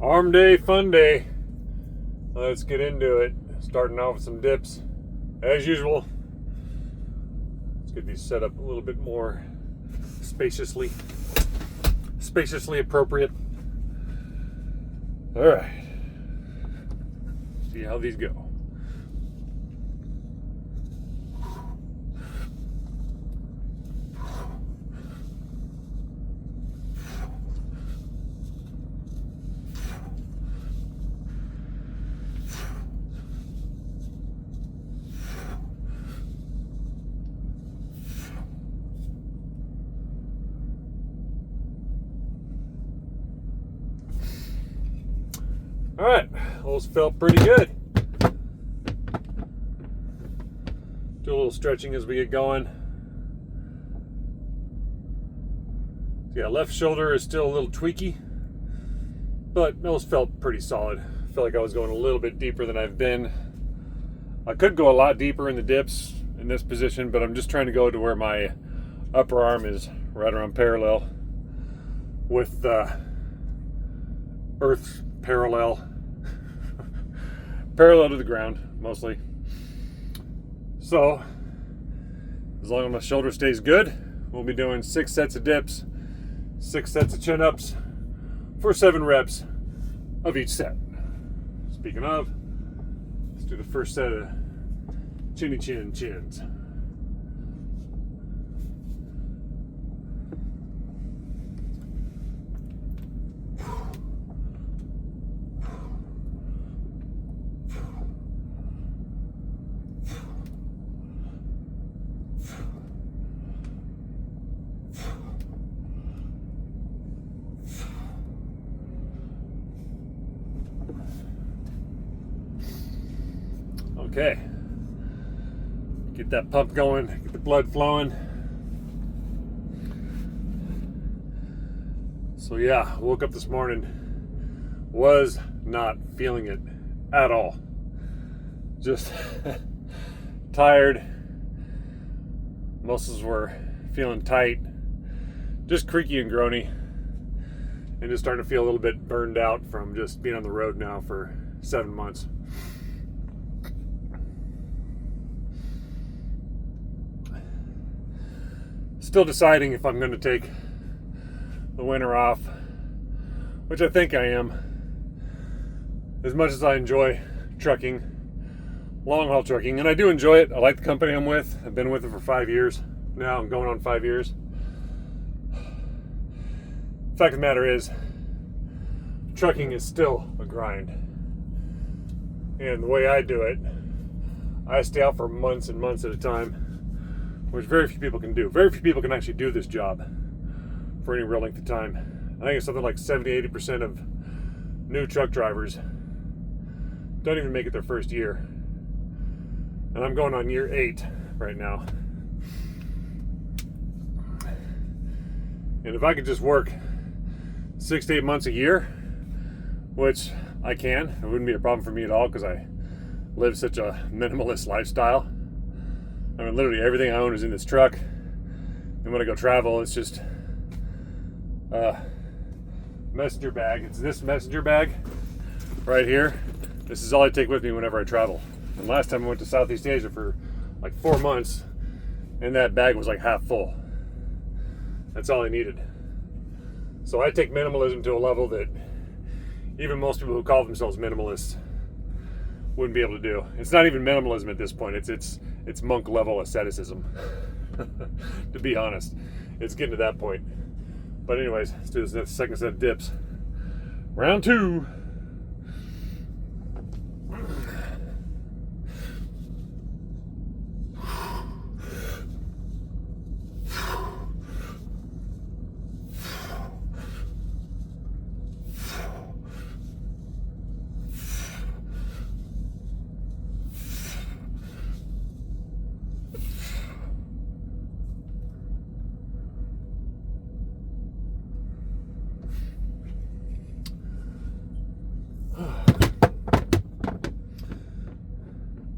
Arm day, fun day. Let's get into it. Starting off with some dips, as usual. Let's get these set up a little bit more spaciously appropriate. All right. See how these go. All right, those felt pretty good. Do a little stretching as we get going. Yeah, left shoulder is still a little tweaky, but those felt pretty solid. I feel like I was going a little bit deeper than I've been. I could go a lot deeper in the dips in this position, but I'm just trying to go to where my upper arm is right around parallel with the earth's parallel to the ground, mostly. So, as long as my shoulder stays good, we'll be doing 6 sets of dips, 6 sets of chin-ups for 7 reps of each set. Speaking of, let's do the first set of chinny chin chins. Okay, get that pump going, get the blood flowing. So yeah, woke up this morning, was not feeling it at all. Just tired, muscles were feeling tight, just creaky and groany, and just starting to feel a little bit burned out from just being on the road now for 7 months. Still deciding if I'm going to take the winter off, which I think I am. As much as I enjoy trucking, long haul trucking, and I do enjoy it. I like the company I'm with. I've been with it for 5 years now. I'm going on 5 years. The fact of the matter is, trucking is still a grind. And the way I do it, I stay out for months and months at a time, which very few people can do. Very few people can actually do this job for any real length of time. I think it's something like 70-80% of new truck drivers don't even make it their first year. And I'm going on year 8 right now. And if I could just work 6 to 8 months a year, which I can, it wouldn't be a problem for me at all because I live such a minimalist lifestyle. I mean, literally everything I own is in this truck. And when I go travel, it's just a messenger bag. It's this messenger bag right here. This is all I take with me whenever I travel. And last time I went to Southeast Asia for like 4 months, and that bag was like half full. That's all I needed. So I take minimalism to a level that even most people who call themselves minimalists wouldn't be able to do. It's not even minimalism at this point. It's monk level asceticism. To be honest, it's getting to that point. But anyways, let's do this second set of dips. Round 2.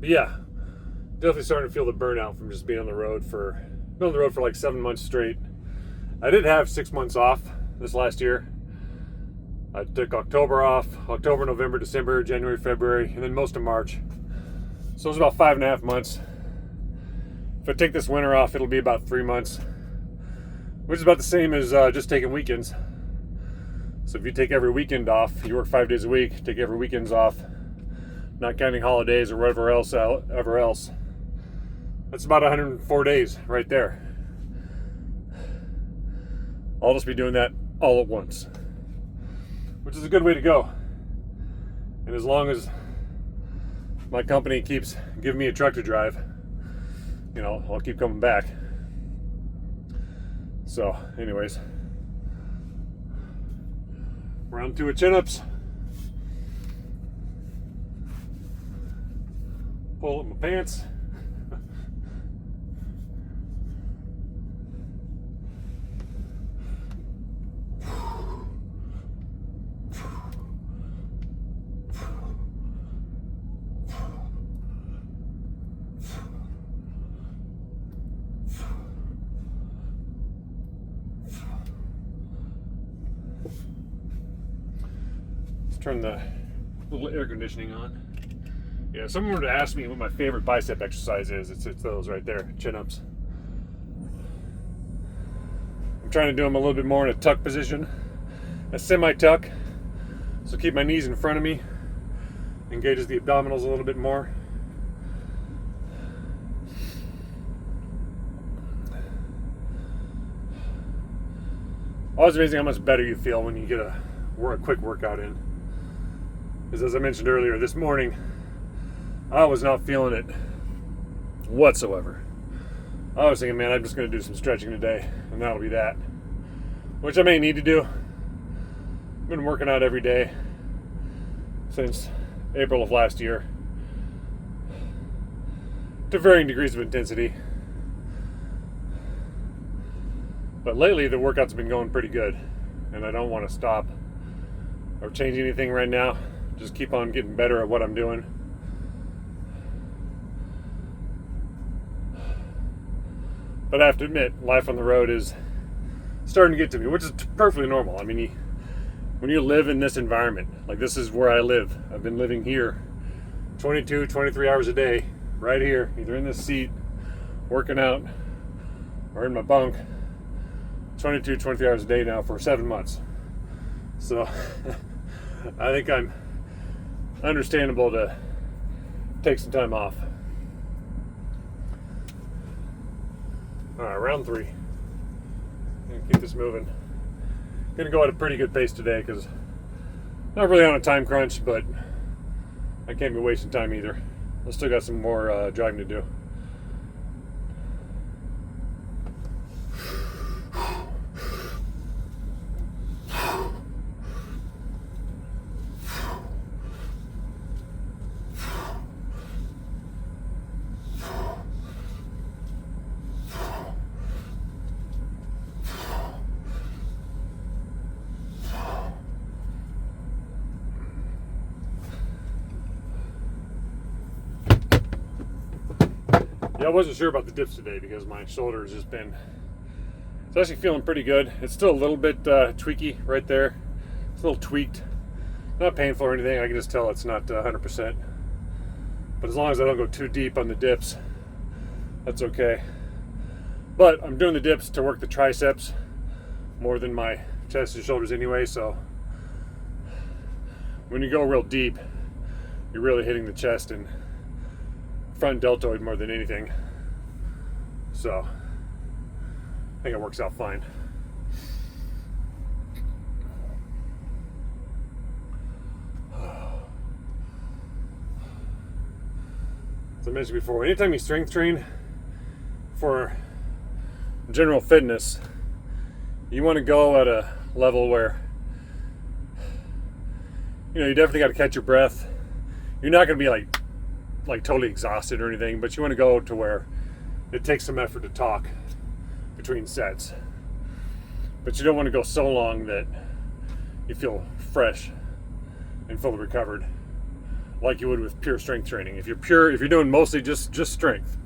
But yeah, definitely starting to feel the burnout from just being on the road for like 7 months straight. I did have 6 months off this last year, I took October off, October, November, December, January, February, and then most of March. So it's about 5.5 months. If I take this winter off, it'll be about 3 months, which is about the same as just taking weekends. So if you take every weekend off, you work 5 days a week, take every weekends off, not counting holidays or whatever else, that's about 104 days right there. I'll just be doing that all at once, which is a good way to go. And as long as my company keeps giving me a truck to drive, you know, I'll keep coming back. So anyways, round 2 of chin-ups. Pull up my pants. Turn the little air conditioning on. Yeah, if someone were to ask me what my favorite bicep exercise is, it's those right there, chin-ups. I'm trying to do them a little bit more in a tuck position, a semi-tuck, so keep my knees in front of me, engages the abdominals a little bit more. Always amazing how much better you feel when you get a quick workout in. Because as I mentioned earlier, this morning, I was not feeling it whatsoever. I was thinking, man, I'm just going to do some stretching today, and that'll be that. Which I may need to do. I've been working out every day since April of last year, to varying degrees of intensity. But lately, the workouts have been going pretty good, and I don't want to stop or change anything right now. Just keep on getting better at what I'm doing. But I have to admit, life on the road is starting to get to me, which is perfectly normal. I mean, when you live in this environment, like this is where I live. I've been living here 22, 23 hours a day, right here, either in this seat, working out, or in my bunk, 22, 23 hours a day now for 7 months. So I think I'm understandable to take some time off. All right, round 3. Gonna keep this moving. Gonna go at a pretty good pace today because not really on a time crunch, but I can't be wasting time either. I still got some more driving to do. Yeah, I wasn't sure about the dips today because my shoulder has just been, it's actually feeling pretty good. It's still a little bit tweaky right there. It's a little tweaked. Not painful or anything. I can just tell it's not 100%. But as long as I don't go too deep on the dips, that's okay. But I'm doing the dips to work the triceps more than my chest and shoulders anyway, so when you go real deep, you're really hitting the chest and front deltoid more than anything. So I think it works out fine. As I mentioned before, anytime you strength train for general fitness, you want to go at a level where, you know, you definitely got to catch your breath. You're not going to be like totally exhausted or anything, but you want to go to where it takes some effort to talk between sets. But you don't want to go so long that you feel fresh and fully recovered, like you would with pure strength training. If you're doing mostly just strength,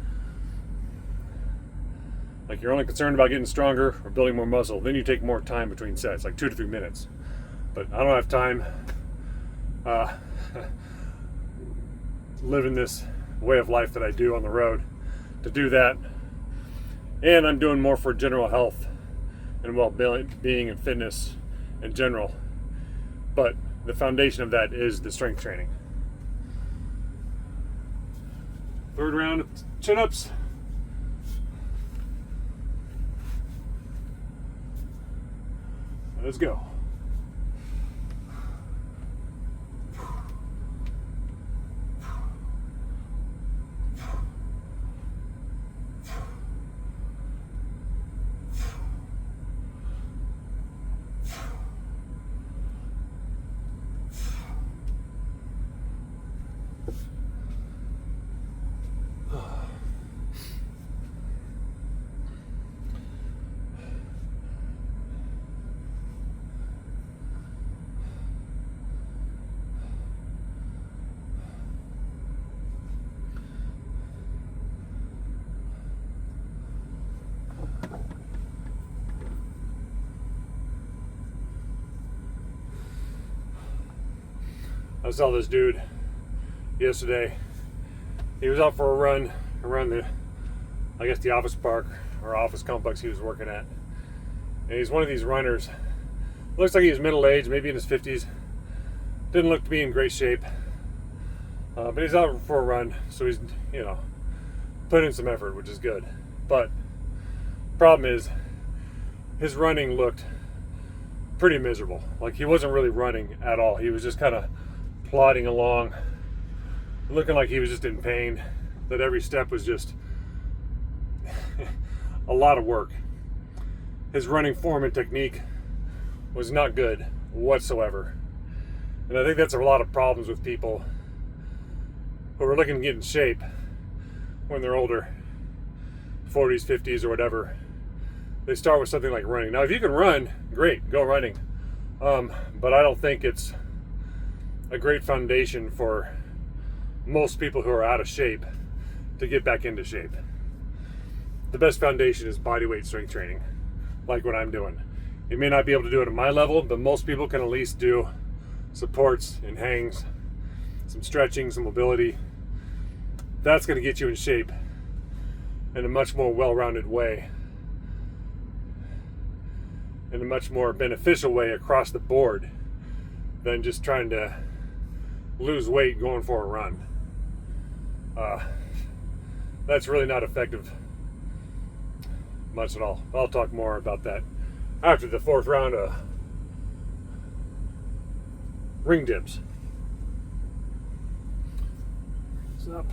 like you're only concerned about getting stronger or building more muscle, then you take more time between sets, like 2 to 3 minutes. But I don't have time living this way of life that I do on the road to do that. And I'm doing more for general health and well-being and fitness in general. But the foundation of that is the strength training. Third round of chin-ups. Let's go. I saw this dude yesterday. He was out for a run around the office park or office complex he was working at. And he's one of these runners. Looks like he was middle-aged, maybe in his 50s. Didn't look to be in great shape. But he's out for a run, so he's, putting in some effort, which is good. But problem is, his running looked pretty miserable. Like he wasn't really running at all. He was just kind of plodding along, looking like he was just in pain, that every step was just a lot of work. His running form and technique was not good whatsoever. And I think that's a lot of problems with people who are looking to get in shape when they're older, 40s, 50s, or whatever. They start with something like running. Now, if you can run, great, go running. But I don't think it's a great foundation for most people who are out of shape to get back into shape. The best foundation is bodyweight strength training, like what I'm doing. You may not be able to do it at my level, but most people can at least do supports and hangs, some stretching, some mobility. That's going to get you in shape in a much more well-rounded way, in a much more beneficial way across the board than just trying to lose weight going for a run. That's really not effective much at all. I'll talk more about that after the fourth round of ring dips. What's up?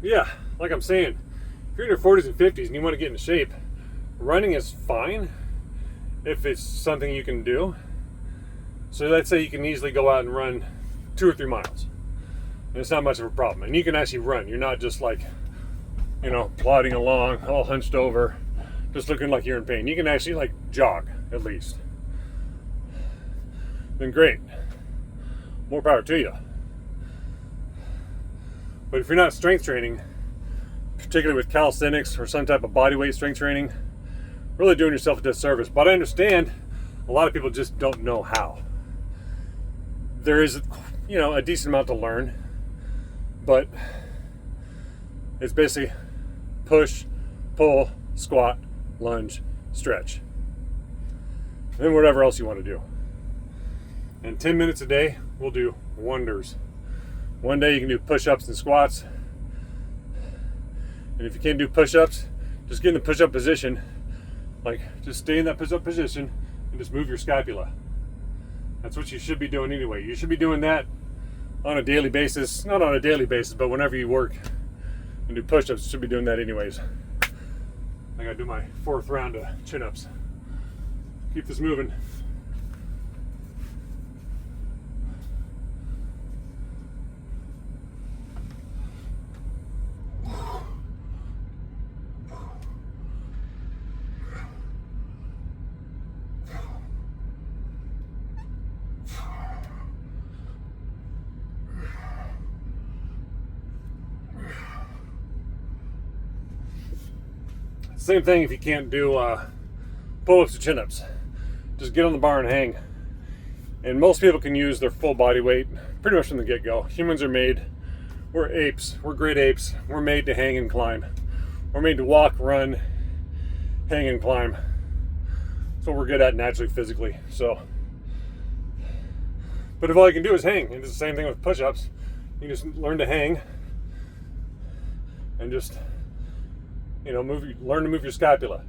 Yeah, like I'm saying, if you're in your 40s and 50s and you want to get into shape, running is fine if it's something you can do. So let's say you can easily go out and run 2 or 3 miles. And it's not much of a problem. And you can actually run. You're not just like, plodding along, all hunched over, just looking like you're in pain. You can actually like jog, at least. Then great. More power to you. But if you're not strength training, particularly with calisthenics or some type of bodyweight strength training, really doing yourself a disservice. But I understand a lot of people just don't know how. There is, a decent amount to learn, but it's basically push, pull, squat, lunge, stretch. And then whatever else you want to do. And 10 minutes a day will do wonders. One day you can do push-ups and squats. And if you can't do push-ups, just get in the push-up position. Like, just stay in that push-up position and just move your scapula. That's what you should be doing anyway. You should be doing that on a daily basis. Not on a daily basis, but whenever you work and do push-ups, you should be doing that anyways. I gotta do my 4th round of chin-ups. Keep this moving. same thing if you can't do pull-ups or chin-ups. Just get on the bar and hang. And most people can use their full body weight pretty much from the get-go. Humans are made, we're apes, we're great apes. We're made to hang and climb. We're made to walk, run, hang and climb. That's what we're good at naturally, physically. So, but if all you can do is hang, and it's the same thing with push-ups, you just learn to hang and just, you know, learn to move your scapula.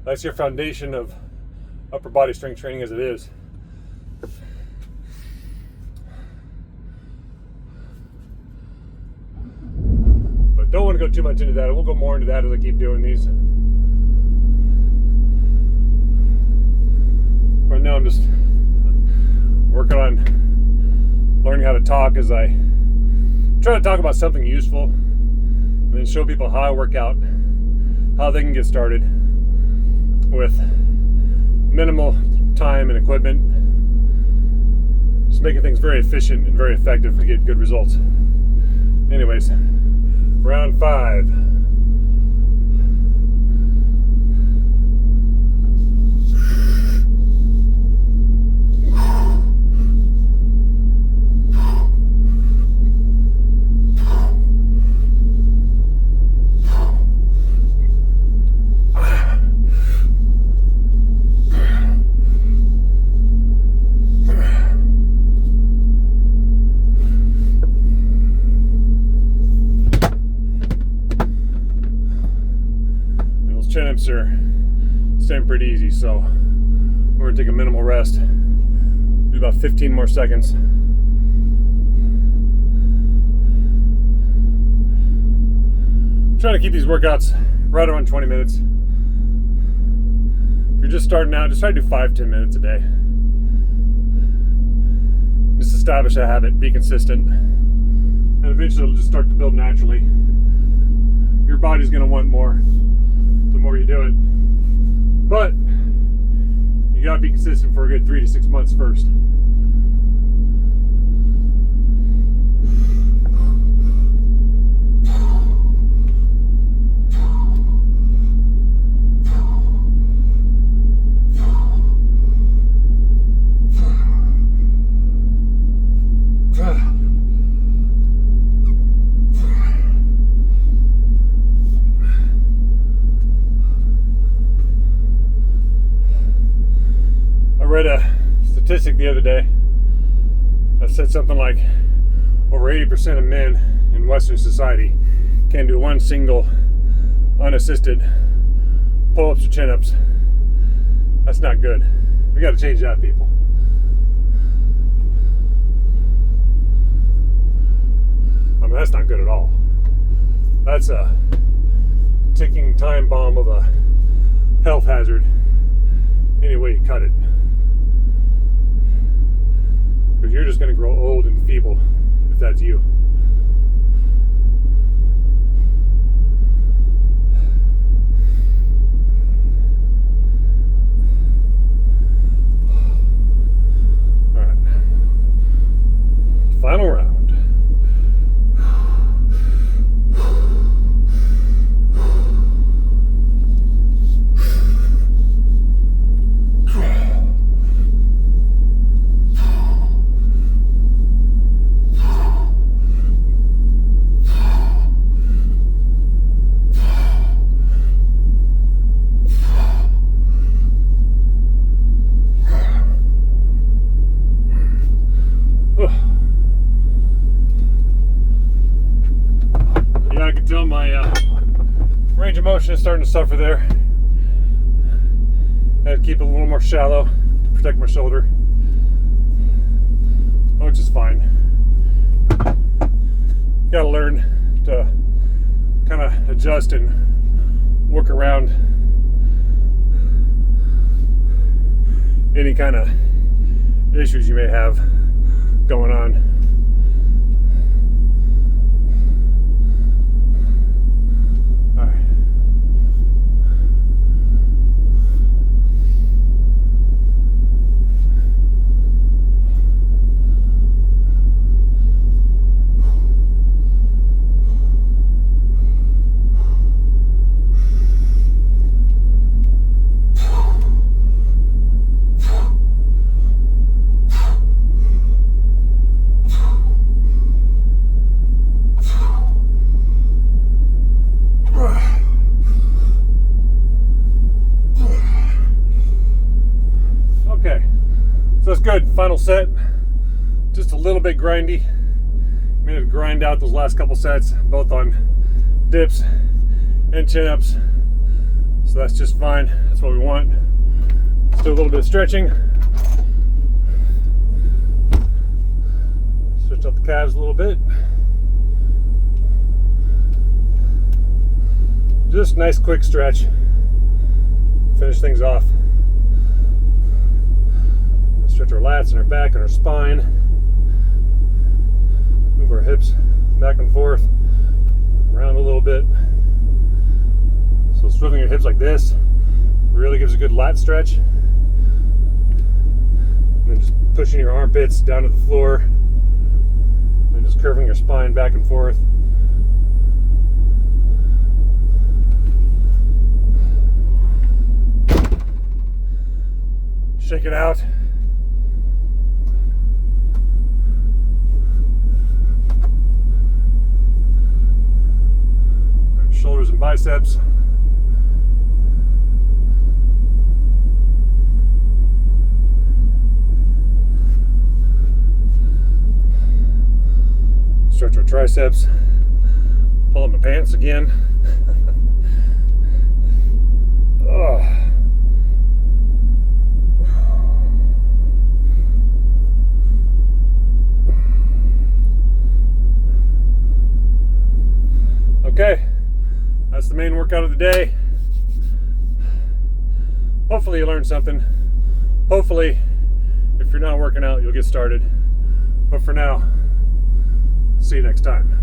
That's your foundation of upper body strength training as it is. But don't want to go too much into that. We'll go more into that as I keep doing these. Right now I'm just working on learning how to talk as I try to talk about something useful and then show people how I work out, how they can get started with minimal time and equipment, just making things very efficient and very effective to get good results. Anyways, round 5. Chin-ups are staying pretty easy, so we're gonna take a minimal rest. Do about 15 more seconds. I'm trying to keep these workouts right around 20 minutes. If you're just starting out, just try to do 5-10 minutes a day. Just establish a habit, be consistent, and eventually it'll just start to build naturally. Your body's gonna want more the more you do it, but you gotta be consistent for a good 3 to 6 months first. I read a statistic the other day that said something like over 80% of men in Western society can't do one single unassisted pull-ups or chin-ups. That's not good. We got to change that, people. I mean, that's not good at all. That's a ticking time bomb of a health hazard any way you cut it. Because you're just going to grow old and feeble if that's you. All right. Final round. Yeah, I can tell my range of motion is starting to suffer there. I had to keep it a little more shallow to protect my shoulder, which is fine. Gotta learn to kind of adjust and work around any kind of issues you may have going on. All right. final set, just a little bit grindy. I'm going to grind out those last couple sets, both on dips and chin-ups. So that's just fine. That's what we want. Let's do a little bit of stretching. Stretch out the calves a little bit. Just nice quick stretch. Finish things off. Stretch our lats and our back and our spine. Move our hips back and forth, around a little bit. So swiveling your hips like this really gives a good lat stretch. And then just pushing your armpits down to the floor. And just curving your spine back and forth. Shake it out. Shoulders and biceps. Stretch our triceps. Pull up my pants again. Okay. That's the main workout of the day. Hopefully you learned something. Hopefully, if you're not working out, you'll get started. But for now, see you next time.